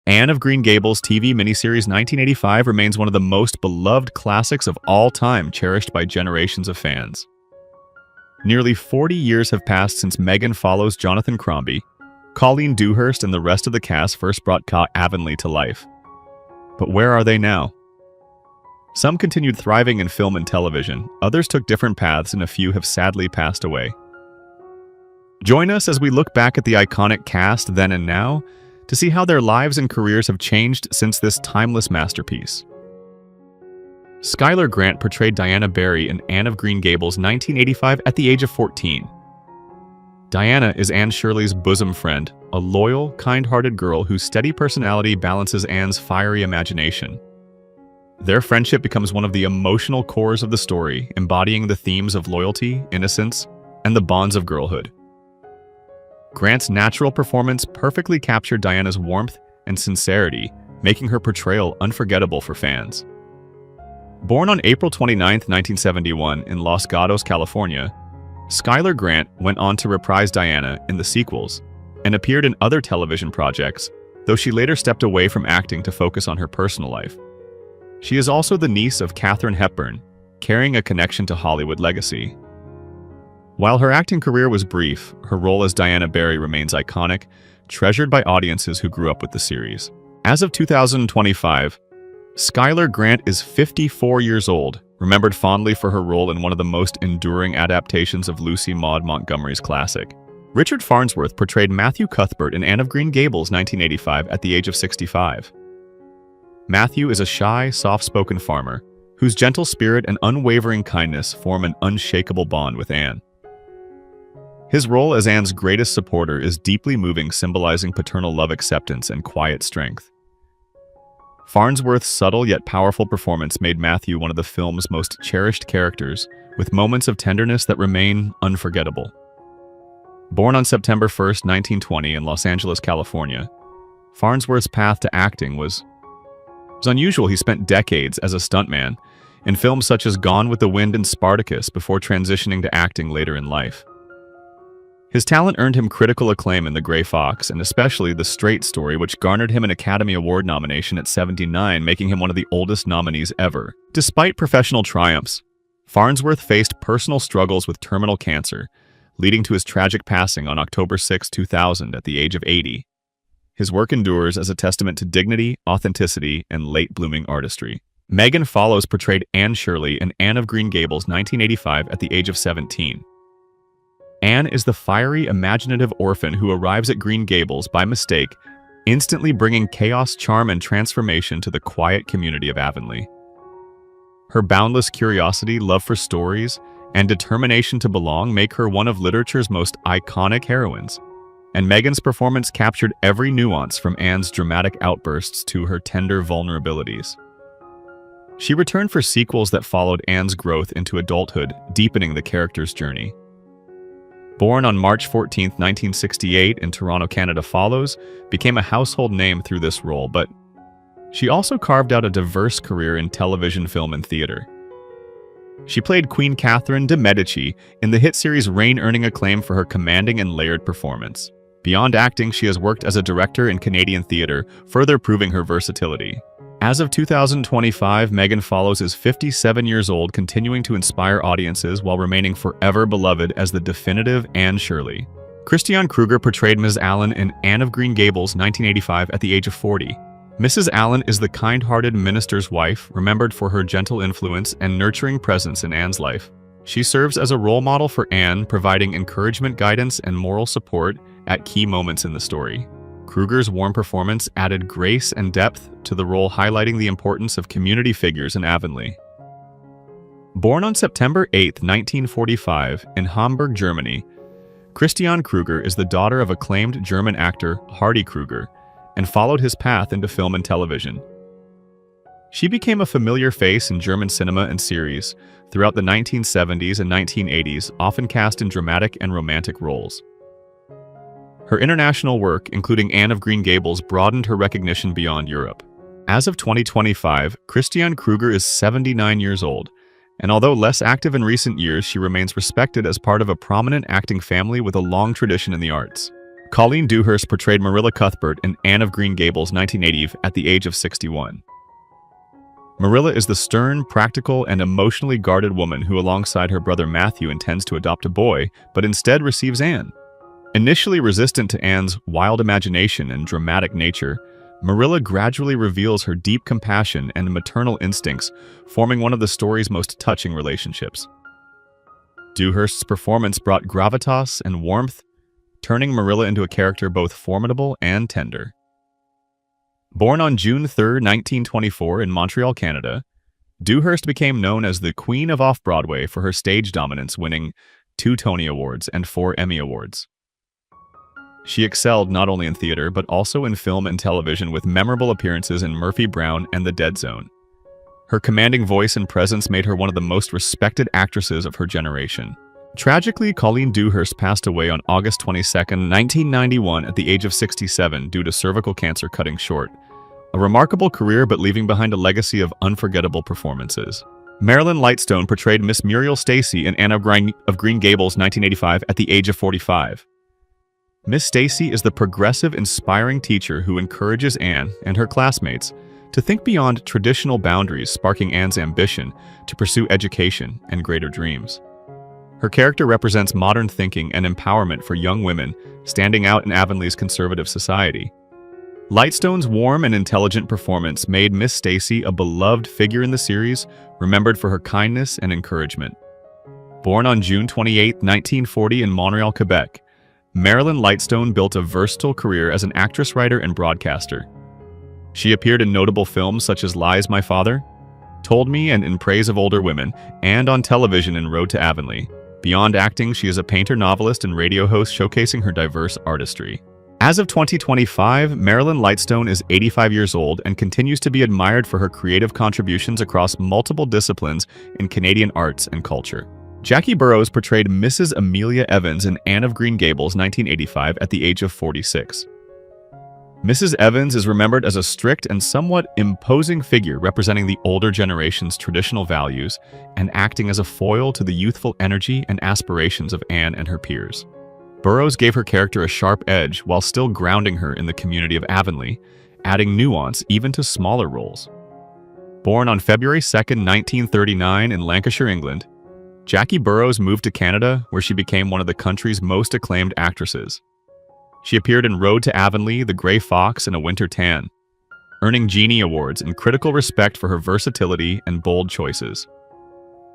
Anne of Green Gables TV miniseries 1985 remains one of the most beloved classics of all time, cherished by generations of fans. Nearly 40 years have passed since Megan follows Jonathan Crombie, Colleen Dewhurst, and the rest of the cast first brought Avonlea to life. But where are they now? Some continued thriving in film and television, others took different paths, and a few have sadly passed away. Join us as we look back at the iconic cast then and now to see how their lives and careers have changed since this timeless masterpiece. Schuyler Grant portrayed Diana Barry in Anne of Green Gables 1985 at the age of 14. Diana is Anne Shirley's bosom friend, a loyal, kind-hearted girl whose steady personality balances Anne's fiery imagination. Their friendship becomes one of the emotional cores of the story, embodying the themes of loyalty, innocence, and the bonds of girlhood. Grant's natural performance perfectly captured Diana's warmth and sincerity, making her portrayal unforgettable for fans. Born on April 29, 1971 in Los Gatos, California, Schuyler Grant went on to reprise Diana in the sequels and appeared in other television projects, though she later stepped away from acting to focus on her personal life. She is also the niece of Katharine Hepburn, carrying a connection to Hollywood legacy. While her acting career was brief, her role as Diana Barry remains iconic, treasured by audiences who grew up with the series. As of 2025, Schuyler Grant is 54 years old, remembered fondly for her role in one of the most enduring adaptations of Lucy Maud Montgomery's classic. Richard Farnsworth portrayed Matthew Cuthbert in Anne of Green Gables 1985 at the age of 65. Matthew is a shy, soft-spoken farmer whose gentle spirit and unwavering kindness form an unshakable bond with Anne. His role as Anne's greatest supporter is deeply moving, symbolizing paternal love, acceptance, and quiet strength. Farnsworth's subtle yet powerful performance made Matthew one of the film's most cherished characters, with moments of tenderness that remain unforgettable. Born on September 1, 1920 in Los Angeles, California, Farnsworth's path to acting was unusual. He spent decades as a stuntman in films such as Gone with the Wind and Spartacus before transitioning to acting later in life. His talent earned him critical acclaim in The Gray Fox, and especially The Straight Story, which garnered him an Academy Award nomination at 79, making him one of the oldest nominees ever. Despite professional triumphs, Farnsworth faced personal struggles with terminal cancer, leading to his tragic passing on October 6, 2000 at the age of 80. His work endures as a testament to dignity, authenticity, and late-blooming artistry. Megan Follows portrayed Anne Shirley in Anne of Green Gables 1985 at the age of 17. Anne is the fiery, imaginative orphan who arrives at Green Gables by mistake, instantly bringing chaos, charm, and transformation to the quiet community of Avonlea. Her boundless curiosity, love for stories, and determination to belong make her one of literature's most iconic heroines, and Megan's performance captured every nuance from Anne's dramatic outbursts to her tender vulnerabilities. She returned for sequels that followed Anne's growth into adulthood, deepening the character's journey. Born on March 14, 1968 in Toronto, Canada, Follows became a household name through this role, but she also carved out a diverse career in television, film, and theater. She played Queen Catherine de' Medici in the hit series Reign, earning acclaim for her commanding and layered performance. Beyond acting, she has worked as a director in Canadian theater, further proving her versatility. As of 2025, Megan Follows is 57 years old, continuing to inspire audiences while remaining forever beloved as the definitive Anne Shirley. Christiane Kruger portrayed Ms. Allen in Anne of Green Gables 1985 at the age of 40. Mrs. Allen is the kind-hearted minister's wife, remembered for her gentle influence and nurturing presence in Anne's life. She serves as a role model for Anne, providing encouragement, guidance, and moral support at key moments in the story. Kruger's warm performance added grace and depth to the role, highlighting the importance of community figures in Avonlea. Born on September 8, 1945, in Hamburg, Germany, Christiane Kruger is the daughter of acclaimed German actor Hardy Kruger and followed his path into film and television. She became a familiar face in German cinema and series throughout the 1970s and 1980s, often cast in dramatic and romantic roles. Her international work, including Anne of Green Gables, broadened her recognition beyond Europe. As of 2025, Christiane Kruger is 79 years old, and although less active in recent years, she remains respected as part of a prominent acting family with a long tradition in the arts. Colleen Dewhurst portrayed Marilla Cuthbert in Anne of Green Gables 1980 at the age of 61. Marilla is the stern, practical, and emotionally guarded woman who, alongside her brother Matthew, intends to adopt a boy, but instead receives Anne. Initially resistant to Anne's wild imagination and dramatic nature, Marilla gradually reveals her deep compassion and maternal instincts, forming one of the story's most touching relationships. Dewhurst's performance brought gravitas and warmth, turning Marilla into a character both formidable and tender. Born on June 3, 1924 in Montreal, Canada, Dewhurst became known as the Queen of Off-Broadway for her stage dominance, winning 2 Tony Awards and 4 Emmy Awards. She excelled not only in theater but also in film and television with memorable appearances in Murphy Brown and The Dead Zone. Her commanding voice and presence made her one of the most respected actresses of her generation. Tragically, Colleen Dewhurst passed away on August 22, 1991 at the age of 67 due to cervical cancer cutting short. A remarkable career but leaving behind a legacy of unforgettable performances. Marilyn Lightstone portrayed Miss Muriel Stacy in Anne of Green Gables 1985 at the age of 45. Miss Stacy is the progressive, inspiring teacher who encourages Anne and her classmates to think beyond traditional boundaries, sparking Anne's ambition to pursue education and greater dreams. Her character represents modern thinking and empowerment for young women standing out in Avonlea conservative society. Lightstone's warm and intelligent performance made Miss Stacy a beloved figure in the series, remembered for her kindness and encouragement. Born on June 28, 1940 in Montreal, Quebec, Marilyn Lightstone built a versatile career as an actress, writer, and broadcaster. She appeared in notable films such as Lies, My Father, Told Me, and In Praise of Older Women, and on television in Road to Avonlea. Beyond acting, she is a painter, novelist, and radio host showcasing her diverse artistry. As of 2025, Marilyn Lightstone is 85 years old and continues to be admired for her creative contributions across multiple disciplines in Canadian arts and culture. Jackie Burroughs portrayed Mrs. Amelia Evans in Anne of Green Gables 1985 at the age of 46. Mrs. Evans is remembered as a strict and somewhat imposing figure representing the older generation's traditional values and acting as a foil to the youthful energy and aspirations of Anne and her peers. Burroughs gave her character a sharp edge while still grounding her in the community of Avonlea, adding nuance even to smaller roles. Born on February 2, 1939 in Lancashire, England, Jackie Burroughs moved to Canada, where she became one of the country's most acclaimed actresses. She appeared in Road to Avonlea, The Grey Fox, and A Winter Tan, earning Genie Awards and critical respect for her versatility and bold choices.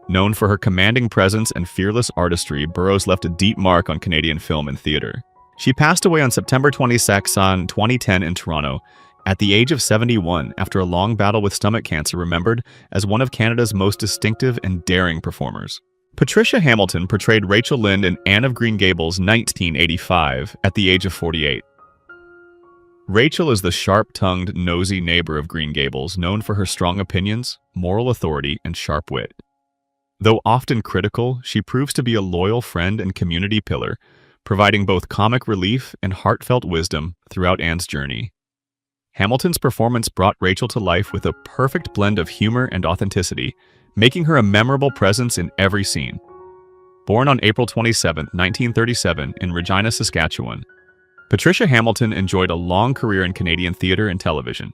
Known for her commanding presence and fearless artistry, Burroughs left a deep mark on Canadian film and theater. She passed away on September 26, 2010 in Toronto, at the age of 71 after a long battle with stomach cancer, remembered as one of Canada's most distinctive and daring performers. Patricia Hamilton portrayed Rachel Lynde in Anne of Green Gables 1985 at the age of 48. Rachel is the sharp-tongued, nosy neighbor of Green Gables, known for her strong opinions, moral authority, and sharp wit. Though often critical, she proves to be a loyal friend and community pillar, providing both comic relief and heartfelt wisdom throughout Anne's journey. Hamilton's performance brought Rachel to life with a perfect blend of humor and authenticity, making her a memorable presence in every scene. Born on April 27, 1937 in Regina, Saskatchewan, Patricia Hamilton enjoyed a long career in Canadian theater and television,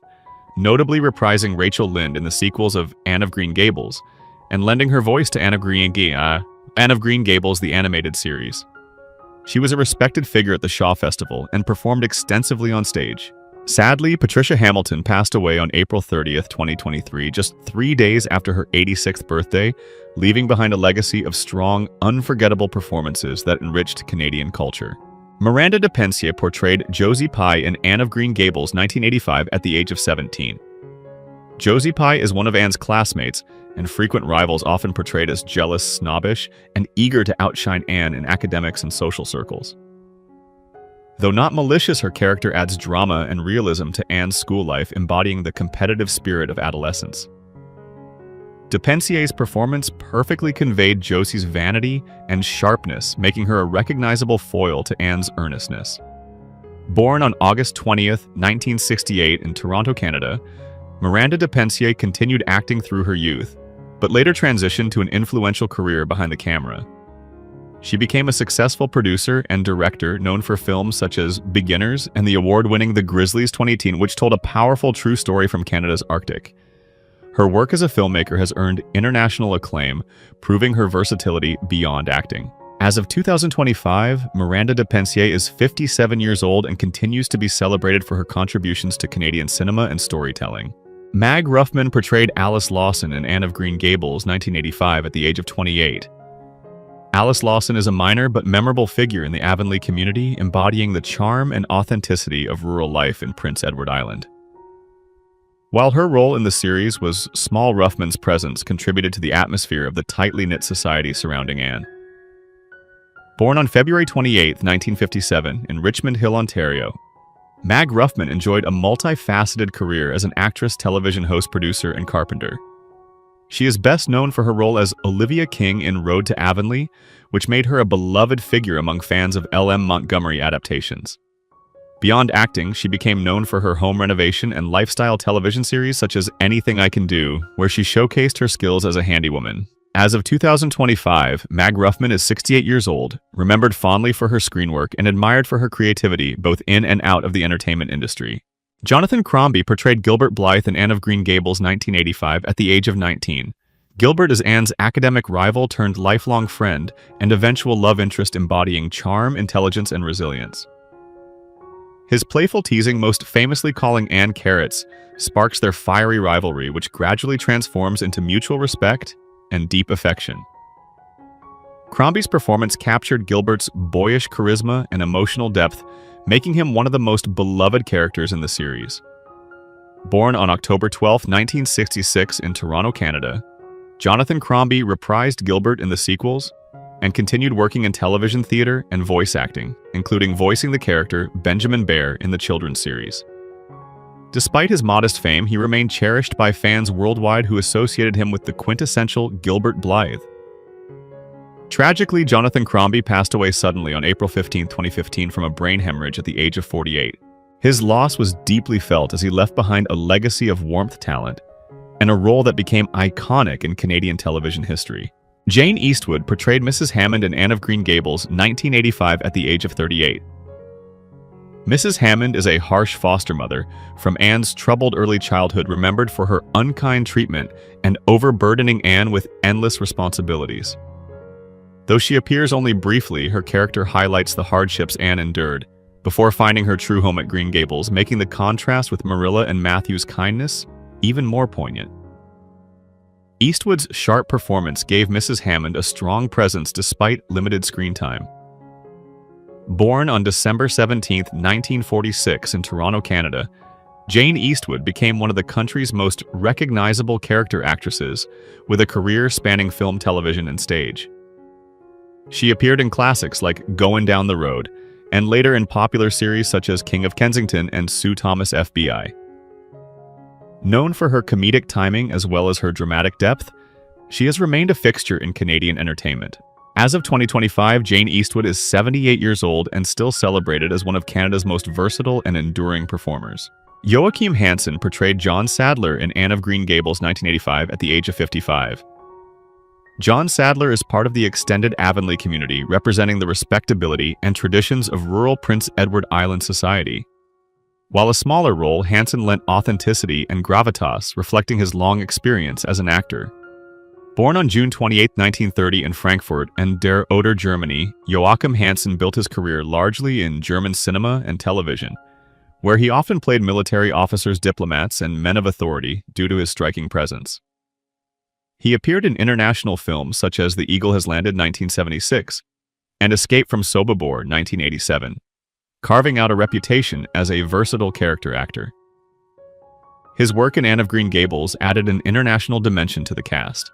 notably reprising Rachel Lynde in the sequels of Anne of Green Gables and lending her voice to Anne of Green Gables, the animated series. She was a respected figure at the Shaw Festival and performed extensively on stage. Sadly, Patricia Hamilton passed away on April 30, 2023, just 3 days after her 86th birthday, leaving behind a legacy of strong, unforgettable performances that enriched Canadian culture. Miranda de Pensier portrayed Josie Pye in Anne of Green Gables 1985 at the age of 17. Josie Pye is one of Anne's classmates, and frequent rivals often portrayed as jealous, snobbish, and eager to outshine Anne in academics and social circles. Though not malicious, her character adds drama and realism to Anne's school life, embodying the competitive spirit of adolescence. De Pensier's performance perfectly conveyed Josie's vanity and sharpness, making her a recognizable foil to Anne's earnestness. Born on August 20, 1968 in Toronto, Canada, Miranda de Pensier continued acting through her youth, but later transitioned to an influential career behind the camera. She became a successful producer and director known for films such as Beginners and the award-winning The Grizzlies 2018, which told a powerful true story from Canada's Arctic. Her work as a filmmaker has earned international acclaim, proving her versatility beyond acting. As of 2025, Miranda Depensier is 57 years old and continues to be celebrated for her contributions to Canadian cinema and storytelling. Mag Ruffman portrayed Alice Lawson in Anne of Green Gables, 1985, at the age of 28. Alice Lawson is a minor but memorable figure in the Avonlea community, embodying the charm and authenticity of rural life in Prince Edward Island. While her role in the series was small, Ruffman's presence contributed to the atmosphere of the tightly knit society surrounding Anne. Born on February 28, 1957, in Richmond Hill, Ontario, Mag Ruffman enjoyed a multifaceted career as an actress, television host, producer, and carpenter. She is best known for her role as Olivia King in Road to Avonlea, which made her a beloved figure among fans of L.M. Montgomery adaptations. Beyond acting, she became known for her home renovation and lifestyle television series such as Anything I Can Do, where she showcased her skills as a handywoman. As of 2025, Mag Ruffman is 68 years old, remembered fondly for her screen work and admired for her creativity both in and out of the entertainment industry. Jonathan Crombie portrayed Gilbert Blythe in Anne of Green Gables, 1985, at the age of 19. Gilbert is Anne's academic rival turned lifelong friend and eventual love interest, embodying charm, intelligence, and resilience. His playful teasing, most famously calling Anne carrots, sparks their fiery rivalry, which gradually transforms into mutual respect and deep affection. Crombie's performance captured Gilbert's boyish charisma and emotional depth, making him one of the most beloved characters in the series. Born on October 12, 1966 in Toronto, Canada, Jonathan Crombie reprised Gilbert in the sequels and continued working in television, theater, and voice acting, including voicing the character Benjamin Bear in the children's series. Despite his modest fame, he remained cherished by fans worldwide who associated him with the quintessential Gilbert Blythe. Tragically, Jonathan Crombie passed away suddenly on April 15, 2015 from a brain hemorrhage at the age of 48. His loss was deeply felt as he left behind a legacy of warmth, talent, and a role that became iconic in Canadian television history. Jane Eastwood portrayed Mrs. Hammond in Anne of Green Gables, 1985, at the age of 38. Mrs. Hammond is a harsh foster mother from Anne's troubled early childhood, remembered for her unkind treatment and overburdening Anne with endless responsibilities. Though she appears only briefly, her character highlights the hardships Anne endured before finding her true home at Green Gables, making the contrast with Marilla and Matthew's kindness even more poignant. Eastwood's sharp performance gave Mrs. Hammond a strong presence despite limited screen time. Born on December 17, 1946 in Toronto, Canada, Jane Eastwood became one of the country's most recognizable character actresses, with a career spanning film, television, and stage. She appeared in classics like Goin' Down the Road, and later in popular series such as King of Kensington and Sue Thomas FBI. Known for her comedic timing as well as her dramatic depth, she has remained a fixture in Canadian entertainment. As of 2025, Jane Eastwood is 78 years old and still celebrated as one of Canada's most versatile and enduring performers. Joachim Hansen portrayed John Sadler in Anne of Green Gables, 1985, at the age of 55. John Sadler is part of the extended Avonlea community, representing the respectability and traditions of rural Prince Edward Island society. While a smaller role, Hansen lent authenticity and gravitas, reflecting his long experience as an actor. Born on June 28, 1930 in Frankfurt an der Oder, Germany, Joachim Hansen built his career largely in German cinema and television, where he often played military officers, diplomats, and men of authority due to his striking presence. He appeared in international films such as The Eagle Has Landed, 1976, and Escape from Sobibor, 1987, carving out a reputation as a versatile character actor. His work in Anne of Green Gables added an international dimension to the cast.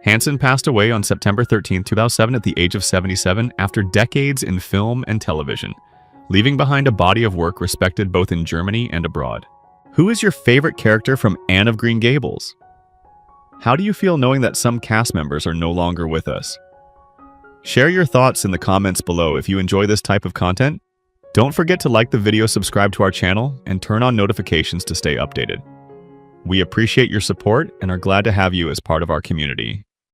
Hansen passed away on September 13, 2007 at the age of 77 after decades in film and television, leaving behind a body of work respected both in Germany and abroad. Who is your favorite character from Anne of Green Gables? How do you feel knowing that some cast members are no longer with us? Share your thoughts in the comments below. If you enjoy this type of content, don't forget to like the video, subscribe to our channel, and turn on notifications to stay updated. We appreciate your support and are glad to have you as part of our community.